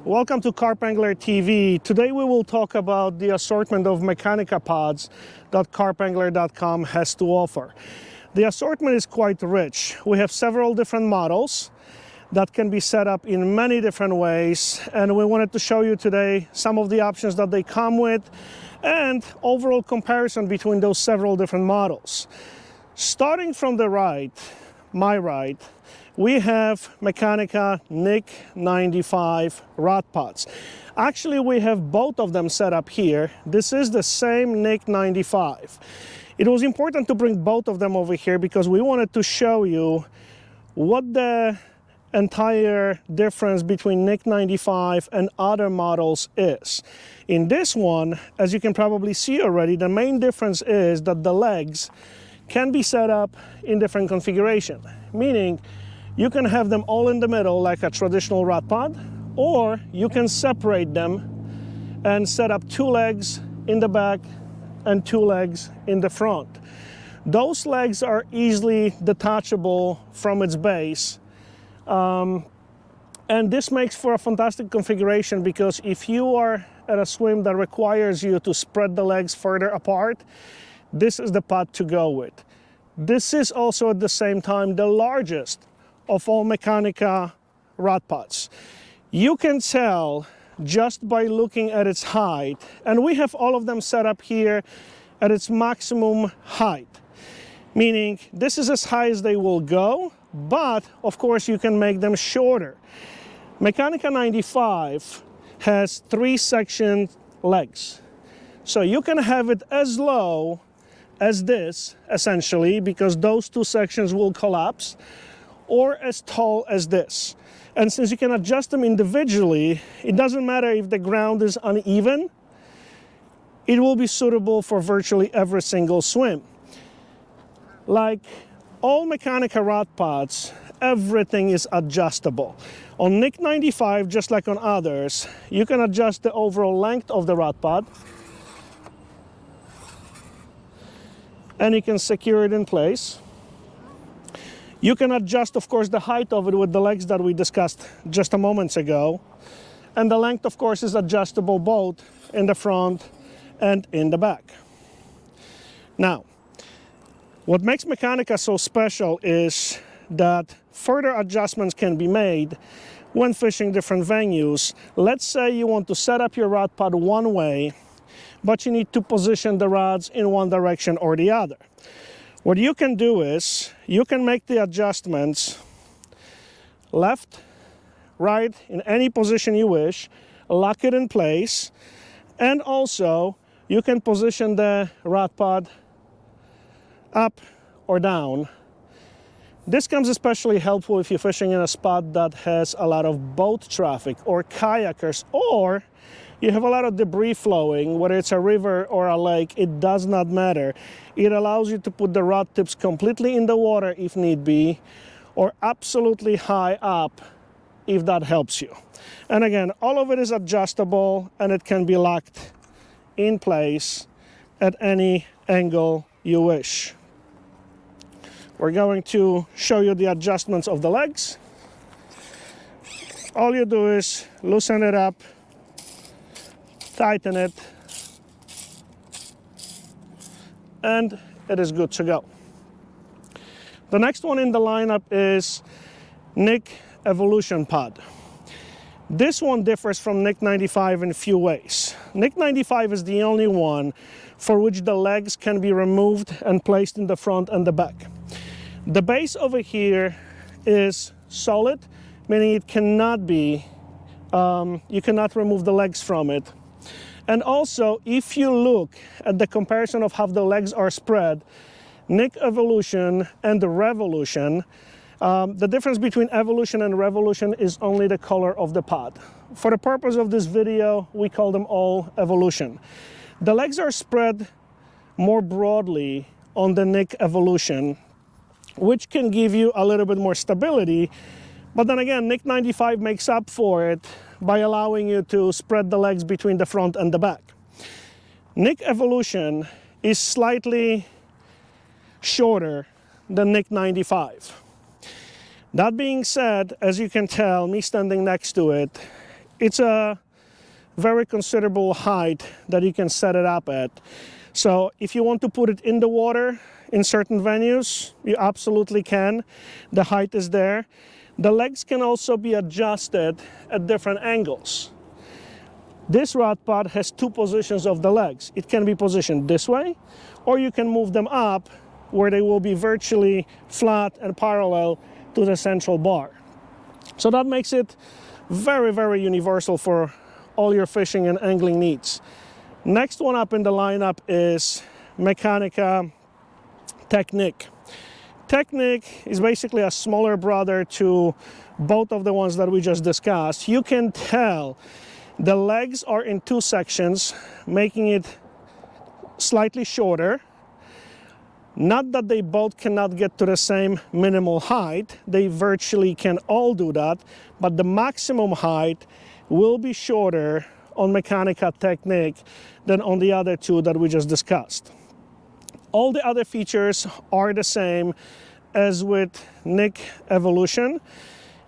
Welcome to Carp Angler TV. Today we will talk about the assortment of Meccanica pods that carpangler.com has to offer. The assortment is quite rich. We have several different models that can be set up in many different ways, and we wanted to show you today some of the options that they come with and overall comparison between those several different models. Starting from the right, my right, we have Meccanica Nick-95 rod pods. Actually, we have both of them set up here. This is the same Nick-95. It was important to bring both of them over here because we wanted to show you what the entire difference between Nick-95 and other models is. In this one, as you can probably see already, the main difference is that the legs can be set up in different configuration, meaning you can have them all in the middle like a traditional rod pod, or you can separate them and set up two legs in the back and two legs in the front. Those legs are easily detachable from its base, and this makes for a fantastic configuration because if you are at a swim that requires you to spread the legs further apart, this is the pod to go with. This is also at the same time the largest of all Meccanica rod pods. You can tell just by looking at its height, and we have all of them set up here at its maximum height, meaning this is as high as they will go, but of course you can make them shorter. Meccanica 95 has 3-section legs, so you can have it as low as this essentially because those two sections will collapse, or as tall as this. And since you can adjust them individually, it doesn't matter if the ground is uneven, it will be suitable for virtually every single swim. Like all Meccanica rod pods, everything is adjustable. On Nick-95, just like on others, you can adjust the overall length of the rod pod, and you can secure it in place. You can adjust, of course, the height of it with the legs that we discussed just a moment ago. And the length, of course, is adjustable both in the front and in the back. Now, what makes Meccanica so special is that further adjustments can be made when fishing different venues. Let's say you want to set up your rod pod one way, but you need to position the rods in one direction or the other. What you can do is, you can make the adjustments left, right, in any position you wish, lock it in place, and also you can position the rod pod up or down. This comes especially helpful if you're fishing in a spot that has a lot of boat traffic or kayakers, or you have a lot of debris flowing, whether it's a river or a lake, it does not matter. It allows you to put the rod tips completely in the water if need be, or absolutely high up if that helps you. And again, all of it is adjustable and it can be locked in place at any angle you wish. We're going to show you the adjustments of the legs. All you do is loosen it up, tighten it, and it is good to go. The next one in the lineup is Nick Evolution pod. This one differs from Nick-95 in a few ways. Nick-95 is the only one for which the legs can be removed and placed in the front and the back. The base over here is solid, meaning it cannot be, you cannot remove the legs from it. And also, if you look at the comparison of how the legs are spread, Nick Evolution and the Revolution, the difference between Evolution and Revolution is only the color of the pod. For the purpose of this video, we call them all Evolution. The legs are spread more broadly on the Nick Evolution, which can give you a little bit more stability. But then again, Nick-95 makes up for it by allowing you to spread the legs between the front and the back. Nick Evolution is slightly shorter than Nick-95. That being said, as you can tell, me standing next to it, it's a very considerable height that you can set it up at. So if you want to put it in the water in certain venues, you absolutely can. The height is there. The legs can also be adjusted at different angles. This rod pod has two positions of the legs. It can be positioned this way, or you can move them up where they will be virtually flat and parallel to the central bar. So that makes it very, very universal for all your fishing and angling needs. Next one up in the lineup is Meccanica Tech-Nick. Tech-Nick is basically a smaller brother to both of the ones that we just discussed. You can tell the legs are in two sections, making it slightly shorter. Not that they both cannot get to the same minimal height, they virtually can all do that, but the maximum height will be shorter on Meccanica Tech-Nick than on the other two that we just discussed. All the other features are the same as with Nick Evolution,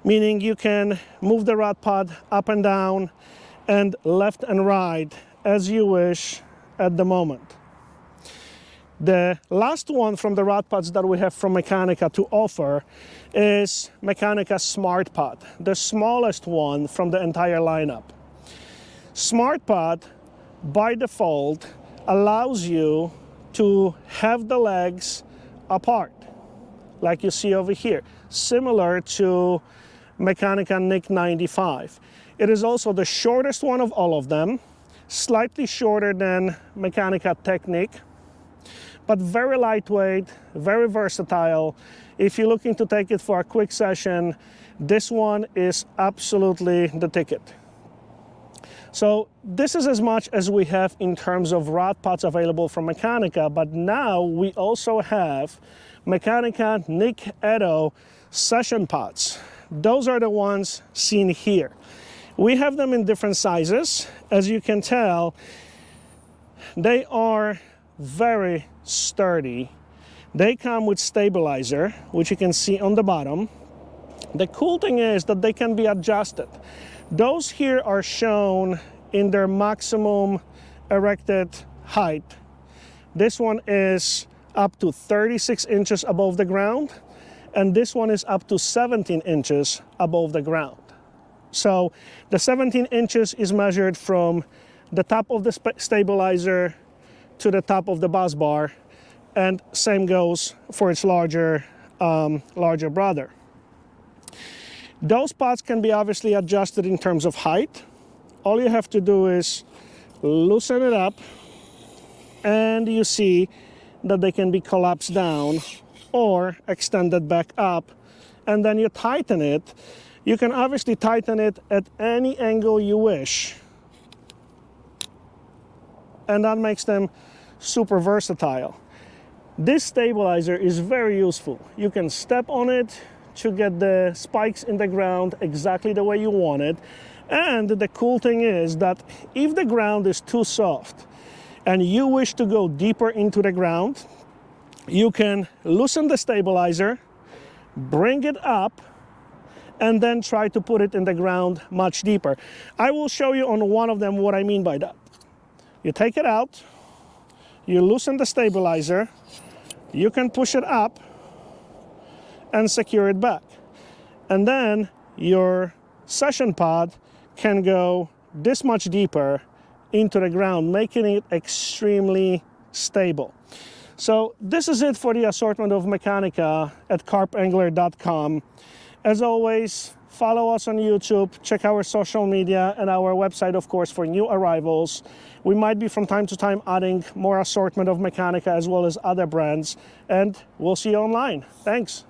meaning you can move the rod pod up and down and left and right as you wish at the moment. The last one from the rod pods that we have from Meccanica to offer is Meccanica Smart Pod, the smallest one from the entire lineup. Smart Pod, by default, allows you to have the legs apart, like you see over here, similar to Meccanica Nick-95. It is also the shortest one of all of them, slightly shorter than Meccanica Tech-Nick, but very lightweight, very versatile. If you're looking to take it for a quick session, this one is absolutely the ticket. So this is as much as we have in terms of rod pods available from Meccanica, but now we also have Meccanica Nick-Etto session pods. Those are the ones seen here. We have them in different sizes. As you can tell, they are very sturdy. They come with stabilizer, which you can see on the bottom. The cool thing is that they can be adjusted. Those here are shown in their maximum erected height. This one is up to 36 inches above the ground, and this one is up to 17 inches above the ground. So the 17 inches is measured from the top of the stabilizer to the top of the bus bar, and same goes for its larger brother. Those pods can be obviously adjusted in terms of height. All you have to do is loosen it up, and you see that they can be collapsed down or extended back up, and then you tighten it. You can obviously tighten it at any angle you wish, and that makes them super versatile. This stabilizer is very useful. You can step on it to get the spikes in the ground exactly the way you want it. And the cool thing is that if the ground is too soft and you wish to go deeper into the ground, you can loosen the stabilizer, bring it up, and then try to put it in the ground much deeper. I will show you on one of them what I mean by that. You take it out, you loosen the stabilizer, you can push it up and secure it back. And then your session pod can go this much deeper into the ground, making it extremely stable. So this is it for the assortment of Meccanica at carpangler.com. As always, follow us on YouTube, check our social media and our website, of course, for new arrivals. We might be from time to time adding more assortment of Meccanica as well as other brands, and we'll see you online. Thanks.